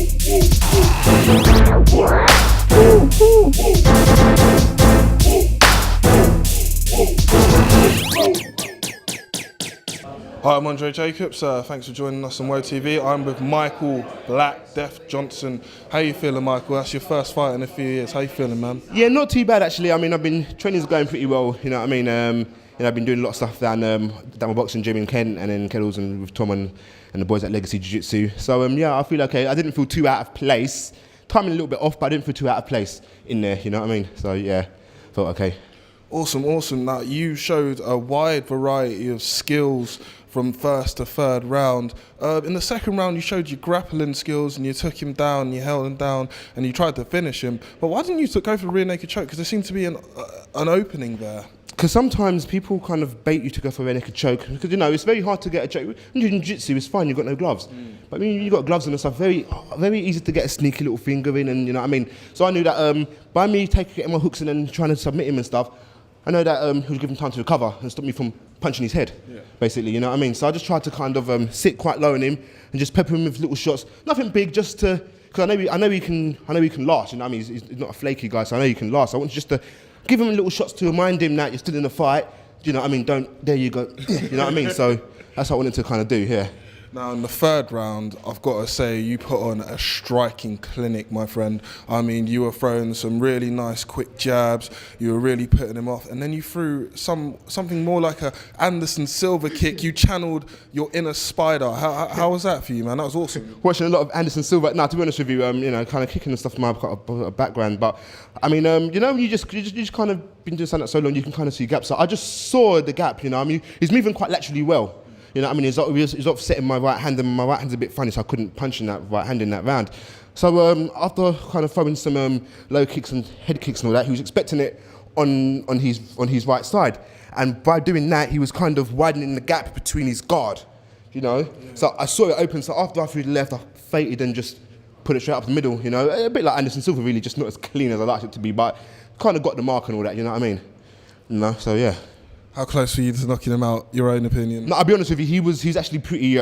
Hi, I'm Aundre Jacobs. Thanks for joining us on Woe TV. I'm with Michael Black Death Johnson. How you feeling, Michael? That's your first fight in a few years. How you feeling, man? Yeah, not too bad actually. I mean, training's going pretty well. You know what I mean? I've been doing a lot of stuff down my boxing gym in Kent, and then Kettles and with Tom and the boys at Legacy Jiu Jitsu. So yeah, I feel okay. I didn't feel too out of place. Timing a little bit off, but I didn't feel too out of place in there. You know what I mean? So yeah, felt okay. Awesome. Now, you showed a wide variety of skills from first to third round. In the second round, you showed your grappling skills and you took him down, you held him down, and you tried to finish him. But why didn't you go for the rear naked choke? Because there seemed to be an opening there. Because sometimes people kind of bait you to go for a rear naked choke. Because, you know, it's very hard to get a choke. In jiu-jitsu, it's fine, you've got no gloves. But I mean, you've got gloves and stuff, very easy to get a sneaky little finger in, and you know what I mean? So I knew that by me getting my hooks and then trying to submit him and stuff, I know that he was giving time to recover and stop me from punching his head, basically, you know what I mean? So I just tried to kind of sit quite low on him and just pepper him with little shots. Nothing big, just to, because I know he can last, you know what I mean? He's not a flaky guy, so I know he can last. I want just to give him little shots to remind him that you're still in the fight. You know what I mean? There you go. You know what I mean? So that's what I wanted to kind of do here. Now, in the third round, I've got to say, you put on a striking clinic, my friend. I mean, you were throwing some really nice, quick jabs. You were really putting him off. And then you threw something more like a Anderson Silva kick. You channeled your inner spider. How was that for you, man? That was awesome. Watching a lot of Anderson Silva. Now, to be honest with you, you know, kind of kicking and stuff from my background. But, I mean, you know, you just kind of been doing something so long, you can kind of see gaps. So I just saw the gap, you know. I mean, he's moving quite laterally well. You know what I mean? He's offsetting my right hand, and my right hand's a bit funny, so I couldn't punch in that right hand in that round. So after kind of throwing some low kicks and head kicks and all that, he was expecting it on his right side. And by doing that, he was kind of widening the gap between his guard, you know? Yeah. So I saw it open, so after I threw the left, I feinted and just put it straight up the middle, you know? A bit like Anderson Silva, really, just not as clean as I liked it to be, but kind of got the mark and all that, you know what I mean? You know, so yeah. How close were you to knocking him out? Your own opinion? No, I'll be honest with you. He's actually pretty.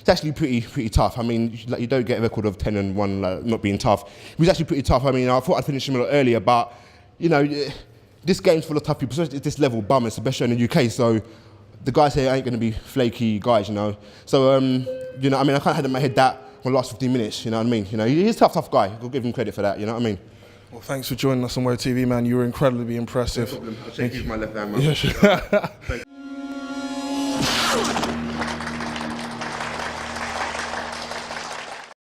Pretty tough. I mean, like, you don't get a record of 10-1 like, not being tough. He was actually pretty tough. I mean, I thought I'd finish him a lot earlier, but you know, this game's full of tough people, especially at this level, BAMMA, especially in the UK. So the guys here ain't going to be flaky guys, you know. So you know, I mean, I kind of had in my head that for the last 15 minutes. You know what I mean? You know, he's a tough guy. I'll give him credit for that. You know what I mean? Well, thanks for joining us on Woe TV, man. You were incredibly impressive. No problem. I'll shake you with my left hand, man. Yeah, sure. Thank you.